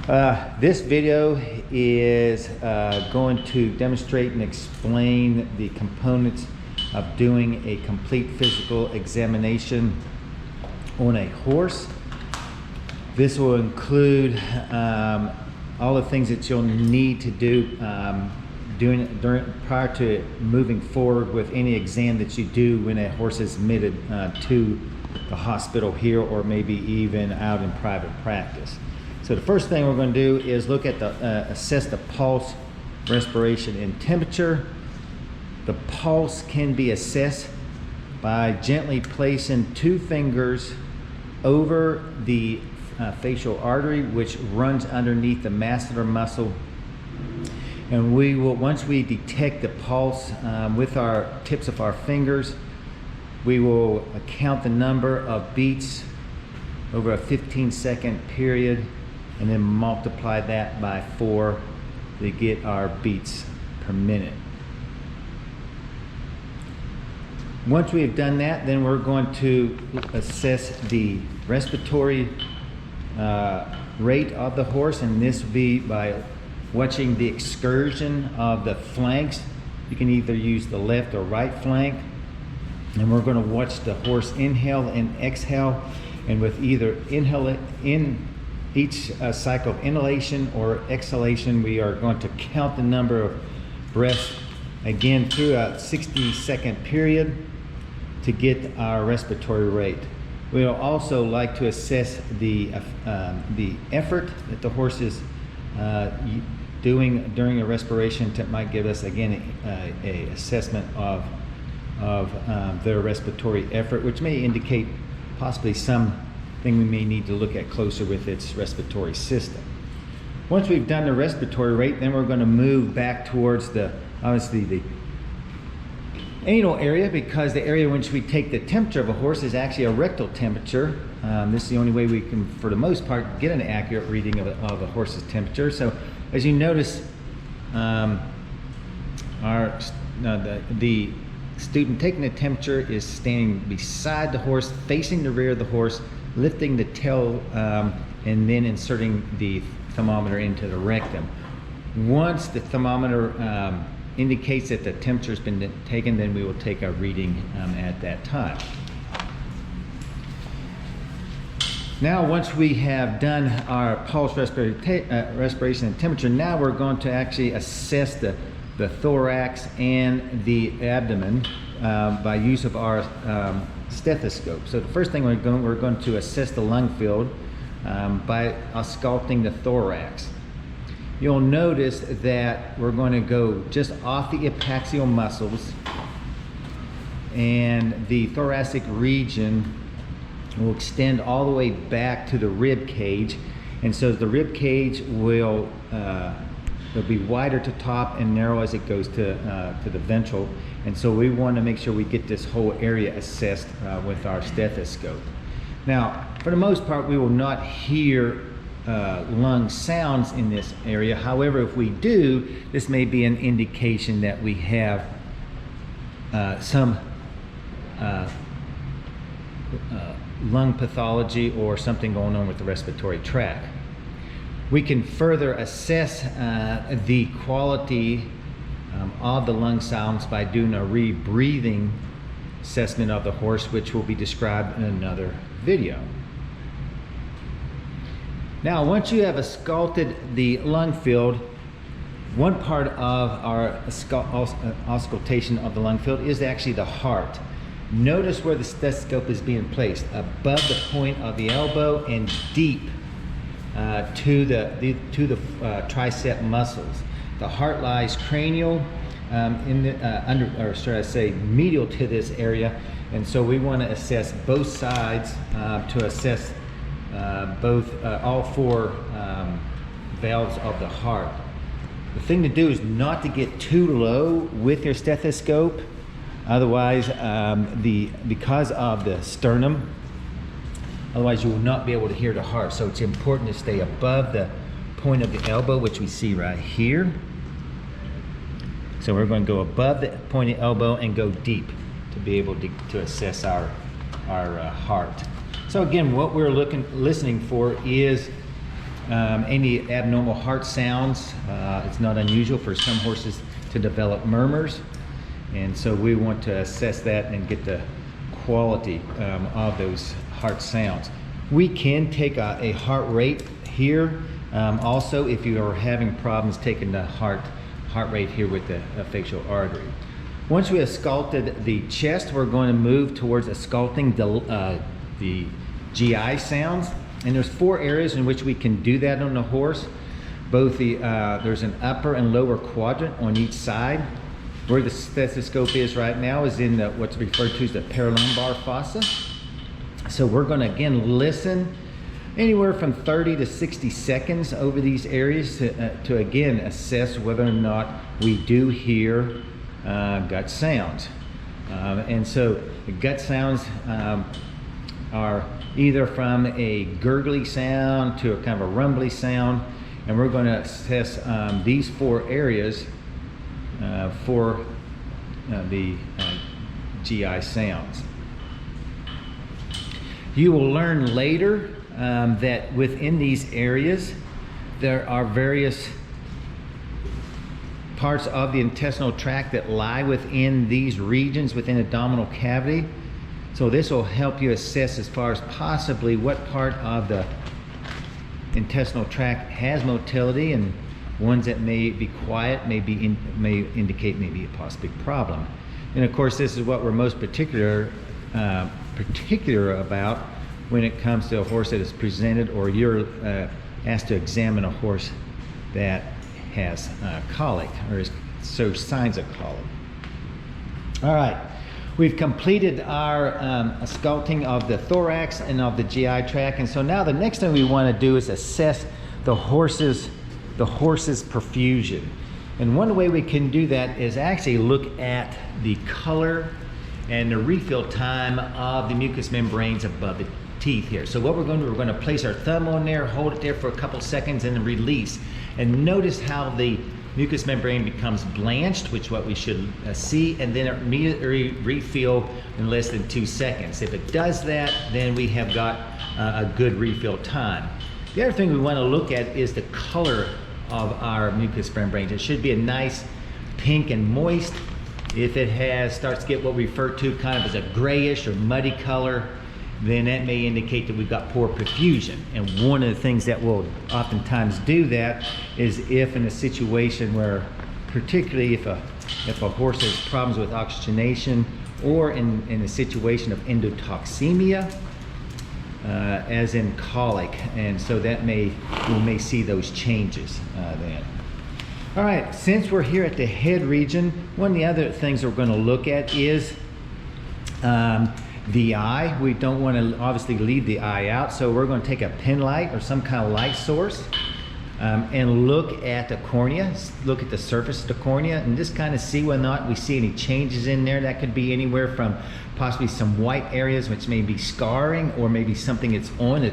This video is going to demonstrate and explain the components of doing a complete physical examination on a horse. This will include all the things that you'll need to do prior to moving forward with any exam that you do when a horse is admitted to the hospital here, or maybe even out in private practice. So the first thing we're going to do is look at assess the pulse, respiration, and temperature. The pulse can be assessed by gently placing 2 fingers over the facial artery, which runs underneath the masseter muscle. And we will, once we detect the pulse with our tips of our fingers, we will count the number of beats over a 15-second period, and then multiply that by 4 to get our beats per minute. Once we have done that, then we're going to assess the respiratory rate of the horse, and this will be by watching the excursion of the flanks. You can either use the left or right flank, and we're going to watch the horse inhale and exhale, and with either each cycle of inhalation or exhalation, we are going to count the number of breaths again through a 60-second period to get our respiratory rate. We'll also like to assess the effort that the horse is doing during a respiration. That might give us again a assessment of their respiratory effort, which may indicate possibly something we may need to look at closer with its respiratory system. Once we've done the respiratory rate, then we're going to move back towards obviously the anal area, because the area in which we take the temperature of a horse is actually a rectal temperature. This is the only way we can, for the most part, get an accurate reading of a horse's temperature. So as you notice, the student taking the temperature is standing beside the horse, facing the rear of the horse, lifting the tail, and then inserting the thermometer into the rectum. Once the thermometer indicates that the temperature has been taken, then we will take a reading at that time. Now, once we have done our pulse, respiration, and temperature, now we're going to actually assess the thorax and the abdomen by use of our stethoscope. So the first thing we're going to assess the lung field by ausculting the thorax. You'll notice that we're going to go just off the epaxial muscles, and the thoracic region will extend all the way back to the rib cage, and so the rib cage will be wider to top and narrow as it goes to the ventral, and so we want to make sure we get this whole area assessed with our stethoscope. Now, for the most part, we will not hear lung sounds in this area. However, if we do, this may be an indication that we have some lung pathology or something going on with the respiratory tract. We can further assess the quality of the lung sounds by doing a rebreathing assessment of the horse, which will be described in another video. Now, once you have ausculted the lung field, one part of our auscultation of the lung field is actually the heart. Notice where the stethoscope is being placed, above the point of the elbow and deep to the tricep muscles. The heart lies cranial medial to this area, and so we want to assess both sides to assess all 4 valves of the heart. The thing to do is not to get too low with your stethoscope, otherwise because of the sternum, otherwise you will not be able to hear the heart. So it's important to stay above the point of the elbow, which we see right here. So we're going to go above the point of the elbow and go deep to be able to assess our heart. So again, what we're listening for is any abnormal heart sounds. It's not unusual for some horses to develop murmurs, and so we want to assess that and get the quality of those heart sounds. We can take a heart rate here. Also, if you are having problems taking the heart rate here with the facial artery. Once we have sculpted the chest, we're going to move towards sculpting the GI sounds. And there's 4 areas in which we can do that on the horse. Both there's an upper and lower quadrant on each side. Where the stethoscope is right now is in what's referred to as the paralumbar fossa. So we're going to again listen anywhere from 30 to 60 seconds over these areas to again assess whether or not we do hear gut sounds. And so the gut sounds are either from a gurgly sound to a kind of a rumbly sound, and we're going to assess these 4 areas for the GI sounds. You will learn later that within these areas there are various parts of the intestinal tract that lie within these regions within the abdominal cavity. So this will help you assess as far as possibly what part of the intestinal tract has motility, and ones that may be quiet may indicate maybe a possible problem. And of course, this is what we're most particular about when it comes to a horse that is presented, or you're asked to examine a horse that has colic or shows signs of colic. All right. We've completed our sculpting of the thorax and of the GI tract, and so now the next thing we want to do is assess the horse's perfusion. And one way we can do that is actually look at the color and the refill time of the mucous membranes above the teeth here. So what we're going to do, we're going to place our thumb on there, hold it there for a couple seconds, and then release. And notice how the mucous membrane becomes blanched, which is what we should see, and then immediately refill in less than 2 seconds. If it does that, then we have got a good refill time. The other thing we want to look at is the color of our mucous membranes. It should be a nice pink and moist. If it starts to get what we refer to kind of as a grayish or muddy color, then that may indicate that we've got poor perfusion. And one of the things that will oftentimes do that is if in a situation where, particularly if a horse has problems with oxygenation, or in a situation of endotoxemia, as in colic, and so that we may see those changes then. All right, since we're here at the head region, one of the other things we're going to look at is the eye. We don't want to obviously leave the eye out, so we're going to take a pen light or some kind of light source and look at the cornea, look at the surface of the cornea, and just kind of see whether or not we see any changes in there. That could be anywhere from possibly some white areas, which may be scarring, or maybe something that's on the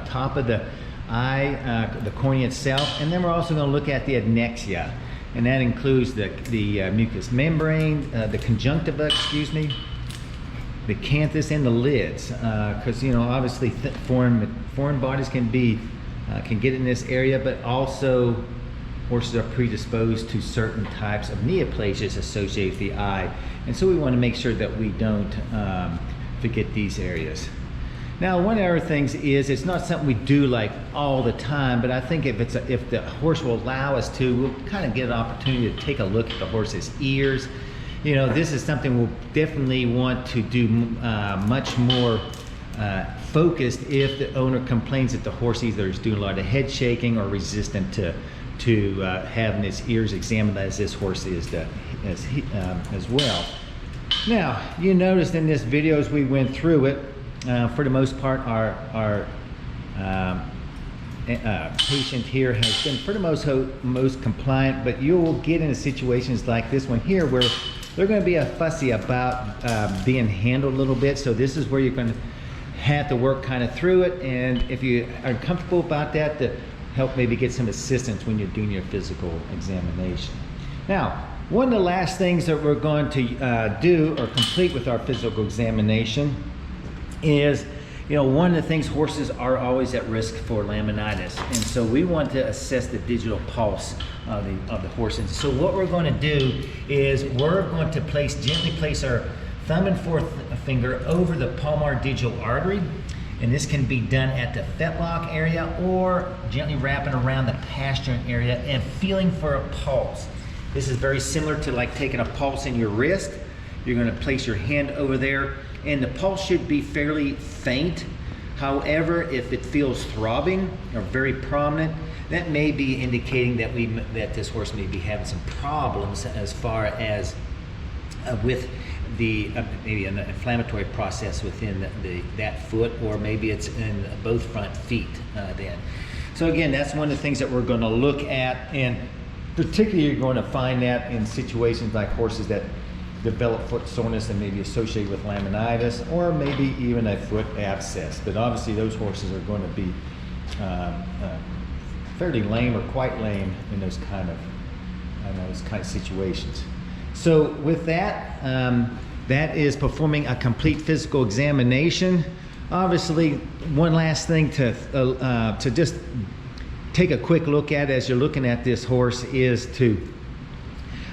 top of the eye, the cornea itself. And then we're also going to look at the adnexia, and that includes the mucous membrane, the conjunctiva, the canthus, and the lids, because obviously foreign bodies can get in this area, but also horses are predisposed to certain types of neoplasias associated with the eye, and so we want to make sure that we don't forget these areas. Now, one of the other things is, it's not something we do like all the time, but I think if the horse will allow us to, we'll kind of get an opportunity to take a look at the horse's ears. This is something we'll definitely want to do much more focused if the owner complains that the horse either is doing a lot of head shaking or resistant to having his ears examined, as this horse is as well. Now, you noticed in this video as we went through it, for the most part, our patient here has been for the most compliant, but you will get into situations like this one here where they're going to be fussy about being handled a little bit. So this is where you're going to have to work kind of through it, and if you are comfortable about that, to help maybe get some assistance when you're doing your physical examination. Now, one of the last things that we're going to do or complete with our physical examination is You know, one of the things, horses are always at risk for laminitis, and so we want to assess the digital pulse of the horse. And so what we're going to do is we're going to gently place our thumb and forefinger over the palmar digital artery, and this can be done at the fetlock area or gently wrapping around the pastern area and feeling for a pulse. This is very similar to like taking a pulse in your wrist. You're going to place your hand over there, and the pulse should be fairly faint. However, if it feels throbbing or very prominent, that may be indicating that this horse may be having some problems as far as with the maybe an inflammatory process within that foot, or maybe it's in both front feet then. So again, that's one of the things that we're going to look at, and particularly you're going to find that in situations like horses that develop foot soreness and maybe associated with laminitis, or maybe even a foot abscess. But obviously those horses are going to be fairly lame or quite lame in those kind of situations. So with that, that is performing a complete physical examination. Obviously, one last thing to just take a quick look at as you're looking at this horse is to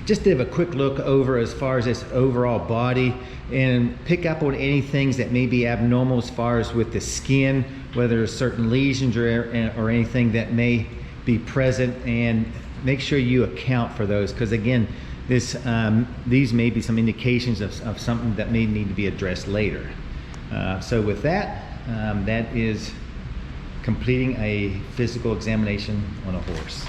just give a quick look over as far as its overall body and pick up on any things that may be abnormal as far as with the skin, whether there's certain lesions or anything that may be present, and make sure you account for those, because again, these may be some indications of something that may need to be addressed later. So with that, that is completing a physical examination on a horse.